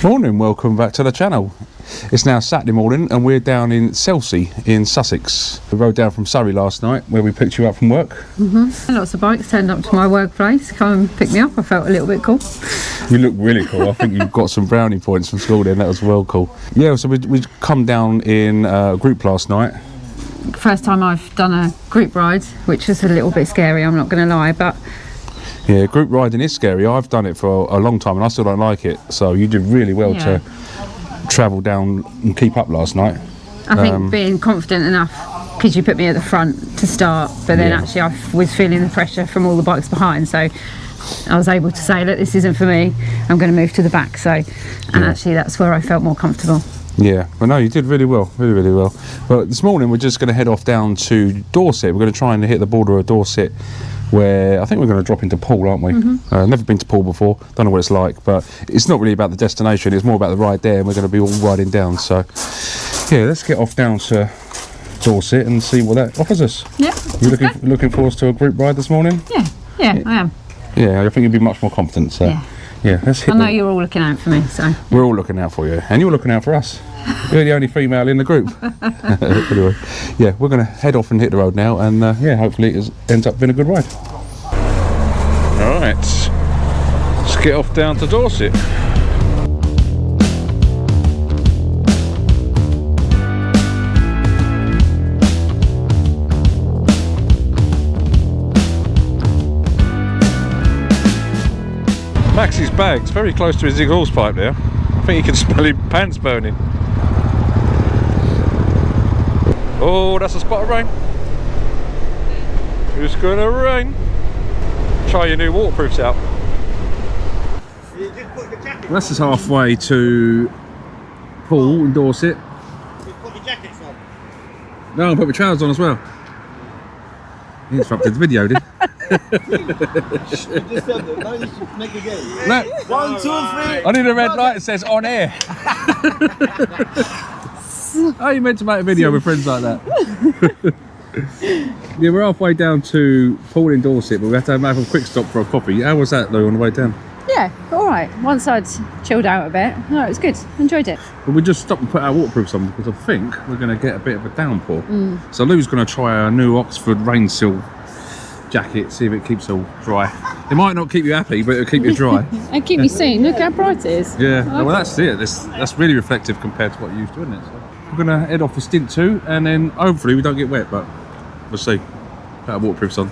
Morning, welcome back to the channel. It's now Saturday morning and we're down in Chelsea in Sussex. We rode down from Surrey last night where we picked you up from work. Lots of bikes turned up to my workplace, come and pick me up. I felt a little bit cool. You look really cool. I think you've got some brownie points from school then, that was well cool. Yeah, so we come down in a group last night. First time I've done a group ride, which was a little bit scary, I'm not going to lie, but yeah, group riding is scary. I've done it for a long time and I still don't like it. So you did really well to travel down and keep up last night. I think being confident enough, because you put me at the front to start, but then actually I was feeling the pressure from all the bikes behind, so I was able to say, look, this isn't for me, I'm going to move to the back. So, and actually that's where I felt more comfortable. Yeah, well, no, you did really well, really well. But this morning we're just going to head off down to Dorset. We're going to try and hit the border of Dorset, where I think we're going to drop into Poole, aren't we? Never been to Poole before, don't know what it's like, but it's not really about the destination, it's more about the ride there, and we're going to be all riding down. So yeah, let's get off down to Dorset and see what that offers us. Yeah. You looking forward to a group ride this morning? Yeah, I am. Yeah, I think you'll be much more confident. So yeah, let's hit. I know you're all looking out for me, so we're all looking out for you, and you're looking out for us. You're the only female in the group. Anyway, yeah, we're going to head off and hit the road now, and yeah, hopefully it ends up being a good ride. All right, let's get off down to Dorset. Max's bag's very close to his exhaust pipe there. I think you can smell his pants burning. Oh, that's a spot of rain. It's gonna rain. Try your new waterproofs out. This is halfway to Poole in Dorset. You put your jackets on? No, I'll put my trousers on as well. He interrupted the video, did he? You just said that. No, you should make a game. No. 1, 2, 3. I need a red light that says on air. How are you meant to make a video with friends like that? Yeah, we're halfway down to Poole in Dorset, but we have to have a quick stop for a coffee. How was that though on the way down? yeah, all right. Once I'd chilled out a bit, no, it was good. Enjoyed it. But we just stopped and put our waterproofs on because I think we're going to get a bit of a downpour. So Lou's going to try our new Oxford rain seal jacket, see if it keeps all dry. It might not keep you happy, but it'll keep you dry. And keep me seen. Look how bright it is. Yeah, well that's it. That's really reflective compared to what you're used to, isn't it? So we're going to head off for stint 2 and then hopefully we don't get wet, but we'll see. Put our waterproofs on.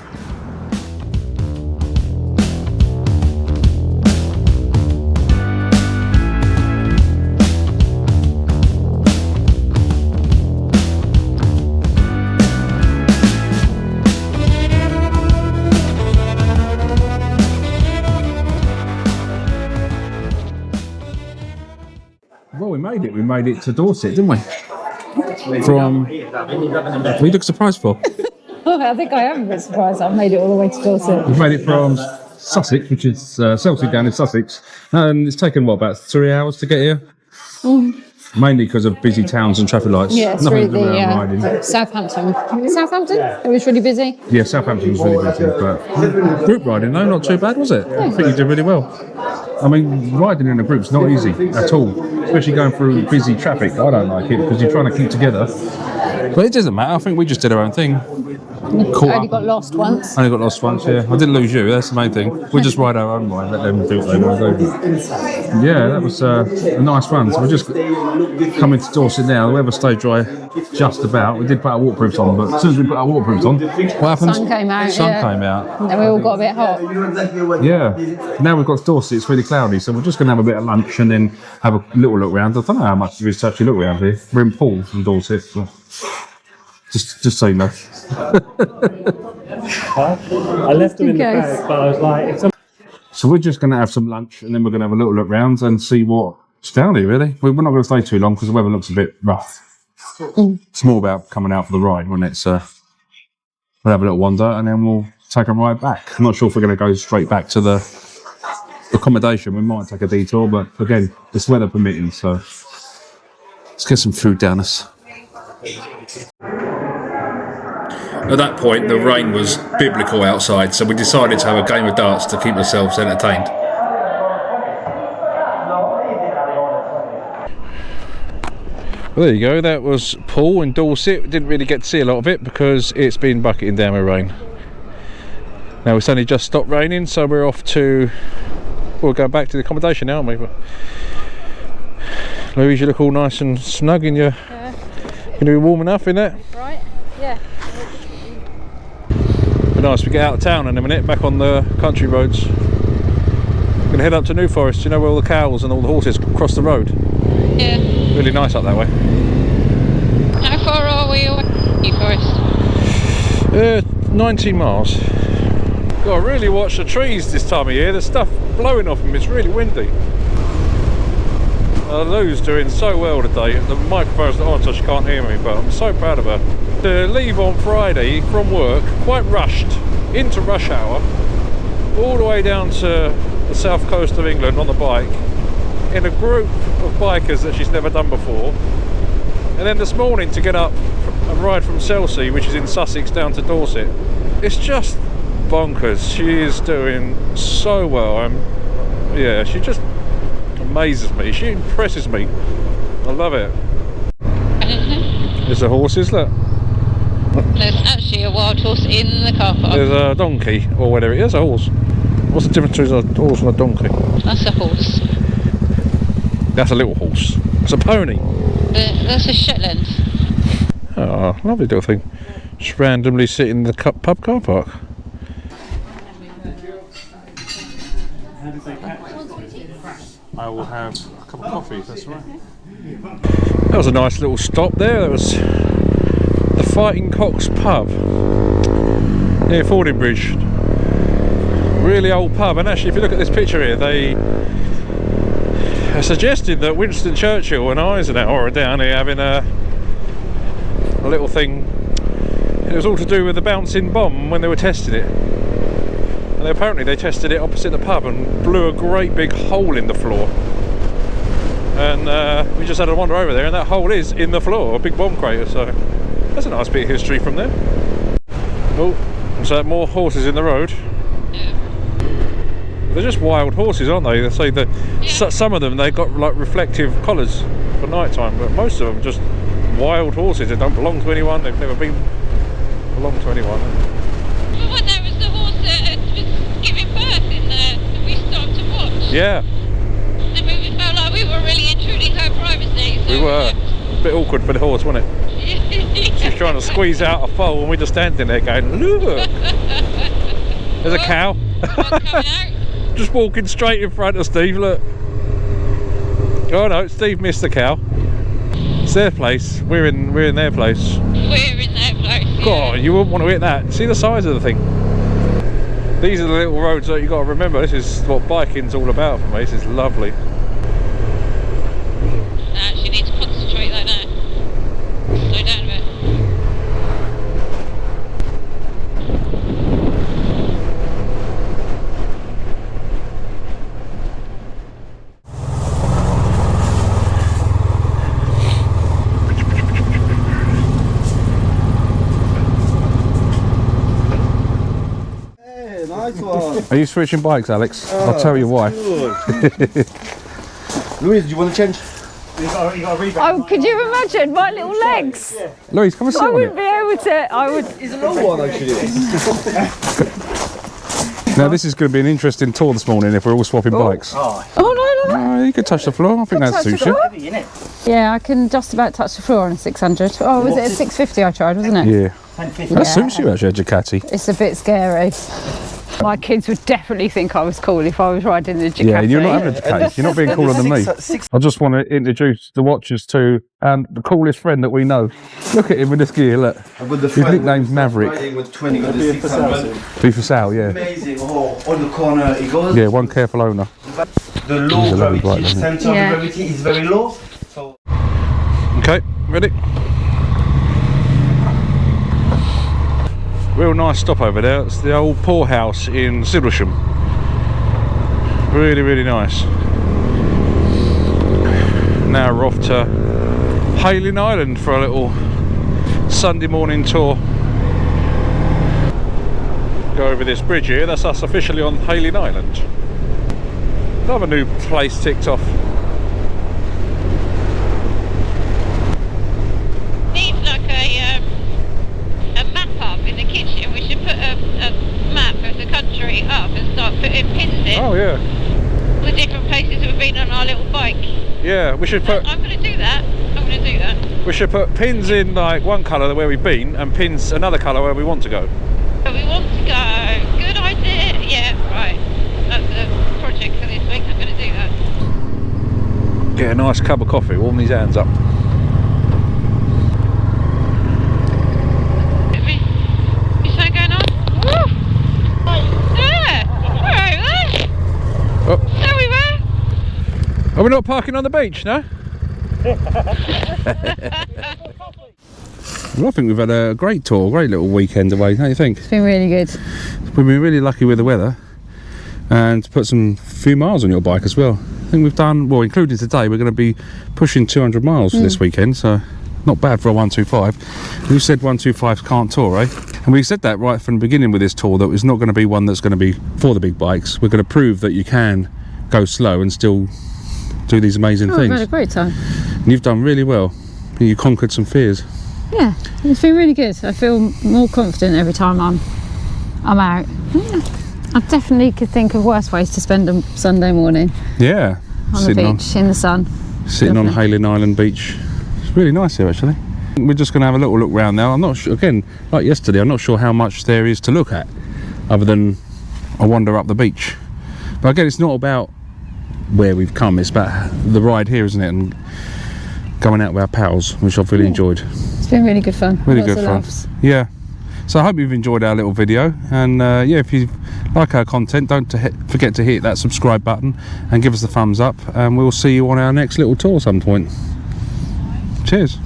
Well, we made it to Dorset, didn't we? From... What you look surprised for? Oh, I think I am a bit surprised I've made it all the way to Dorset. We've made it from Sussex, which is Chelsea down in Sussex, and it's taken, what, about 3 hours to get here? Mainly because of busy towns and traffic lights. Yeah, through the Southampton. Southampton? It was really busy. Yeah, Southampton was really busy, but group riding, no, not too bad, was it? I think you did really well. I mean, riding in a group's not easy at all, especially going through busy traffic. I don't like it because you're trying to keep together. But it doesn't matter. I think we just did our own thing. Only got lost once. Only got lost once, yeah. I didn't lose you, that's the main thing. We just ride our own ride, let them do what they want to do. Yeah, that was a nice run. So we're just coming to Dorset now. The weather stayed dry just about. We did put our waterproofs on, but as soon as we put our waterproofs on, what happened? Sun came out. Sun came out. And then we all got a bit hot. Yeah. Now we've got to Dorset, it's really cloudy, so we're just going to have a bit of lunch and then have a little look around. I don't know how much there is to actually look around here. We're in Poole from Dorset. So just so you know. I left them in the bag, but I was like... So we're just going to have some lunch and then we're going to have a little look round and see what's down here, really. We're not going to stay too long because the weather looks a bit rough. It's more about coming out for the ride, when it's... we'll have a little wander and then we'll take a ride back. I'm not sure if we're going to go straight back to the accommodation. We might take a detour, but again, it's weather permitting, so let's get some food down us. At that point, the rain was biblical outside, so we decided to have a game of darts to keep ourselves entertained. Well, there you go, that was Paul in Dorset. Didn't really get to see a lot of it because it's been bucketing down with rain. Now it's only just stopped raining, so we're off to... We'll go back to the accommodation now, aren't we? But Louise, you look all nice and snug in your... Yeah. Going to be warm enough in that? Right, yeah. Be nice we get out of town in a minute, back on the country roads. Going to head up to New Forest, you know where all the cows and all the horses cross the road? Yeah. Really nice up that way. How far are we away from New Forest? 19 miles. Got to really watch the trees this time of year. There's stuff blowing off them. It's really windy. Lou's doing so well today. The microphone's not on, so she can't hear me, but I'm so proud of her. To leave on Friday from work, quite rushed, into rush hour, all the way down to the south coast of England on the bike, in a group of bikers that she's never done before. And then this morning to get up and ride from Chelsea, which is in Sussex, down to Dorset. It's just bonkers. She is doing so well. Yeah, she just amazes me. She impresses me. I love it. There's the horses, look. There's actually a wild horse in the car park. There's a donkey, or whatever it is. A horse. What's the difference between a horse and a donkey? That's a horse. That's a little horse. It's a pony. That's a Shetland. Oh, lovely little thing. Just randomly sit in the pub car park. I will have a cup of coffee, if that's all right. That was a nice little stop there. That was the Fighting Cocks pub near Fordingbridge. Really old pub, and actually if you look at this picture here, they suggested that Winston Churchill and Eisenhower are down here having a little thing. It was all to do with the bouncing bomb when they were testing it. And apparently they tested it opposite the pub and blew a great big hole in the floor. And we just had a wander over there, and that hole is in the floor, a big bomb crater, so that's a nice bit of history from there. Oh, so more horses in the road. They're just wild horses, aren't they? They say that some of them, they've got like reflective collars for night time, but most of them are just wild horses. They don't belong to anyone. They've never belonged to anyone. Well, when there was the horse that was giving birth in there, that we stopped to watch. Yeah. And we felt like we were really intruding her privacy. So We were. A bit awkward for the horse, wasn't it? She was trying to squeeze out a foal, and we just standing there going, look. There's a cow. One coming out. Just walking straight in front of Steve, look. Oh no, Steve missed the cow. It's their place. We're in their place. We're in their place. God, you wouldn't want to hit that. See the size of the thing. These are the little roads that you got to remember. This is what biking's all about for me. This is lovely. I actually need to concentrate though now. Slow down a bit. Hey, nice one. Are you switching bikes, Alex? I'll tell you why. Louise, do you want to change? Oh, could you imagine my little legs? Louise, come and sit I on wouldn't it. be able to. I would. It's a long one, actually. Now, this is going to be an interesting tour this morning if we're all swapping bikes. Oh no, no. You can touch the floor. I think that touch the suits you. floor? Yeah, I can just about touch the floor on a 600. Oh, was it a 650 I tried, wasn't it? Yeah. That suits you, actually, a Ducati. It's a bit scary. My kids would definitely think I was cool if I was riding the Ducati. Yeah, you're not having a Ducati. You're not being cooler than me. I just want to introduce the watchers to the coolest friend that we know. Look at him with this gear, look. His nickname's Maverick. With 20 got the 600. Be for sale, yeah. Amazing. Oh, on the corner it goes. Yeah, one careful owner. The low lovely gravity, bike, isn't it? center of gravity is very low. So Okay, ready? Real nice stop over there. It's the old poorhouse in Sidlesham. Really, really nice. Now we're off to Hayling Island for a little Sunday morning tour. Go over this bridge here. That's us officially on Hayling Island. Another new place ticked off. bike. Yeah, we should put. I'm going to do that. I'm going to do that. We should put pins in like one colour where we've been, and pins another colour where we want to go. So we want to go. Good idea. Yeah, right. That's a project for this week. I'm going to do that. Get a nice cup of coffee. Warm these hands up. You something going on? Woo! Yeah. All right, then. Oh. There we were. Are we not parking on the beach, no? Well, I think we've had a great tour, great little weekend away, don't you think? It's been really good. We've been really lucky with the weather and to put some few miles on your bike as well. I think we've done, well, including today, we're going to be pushing 200 miles for this weekend, so not bad for a 125. You said 125s can't tour, eh? And we said that right from the beginning with this tour, that it's not going to be one that's going to be for the big bikes. We're going to prove that you can go slow and still do these amazing We've things. had a great time. And you've done really well. You conquered some fears. Yeah, it's been really good. I feel more confident every time I'm out. Yeah. I definitely could think of worse ways to spend a Sunday morning Yeah. on the beach in the sun. Sitting on Lovely. Hayling Island Beach. It's really nice here actually. We're just going to have a little look round now. I'm not sure, again, like yesterday, I'm not sure how much there is to look at other than a wander up the beach. But again, it's not about where we've come, it's about the ride here, isn't it? And going out with our pals, which I've really enjoyed. It's been really good fun. Really Lots good of fun. laughs. Yeah. So I hope you've enjoyed our little video, and yeah, if you like our content, don't forget to hit that subscribe button and give us a thumbs up, and we'll see you on our next little tour some point. Cheers.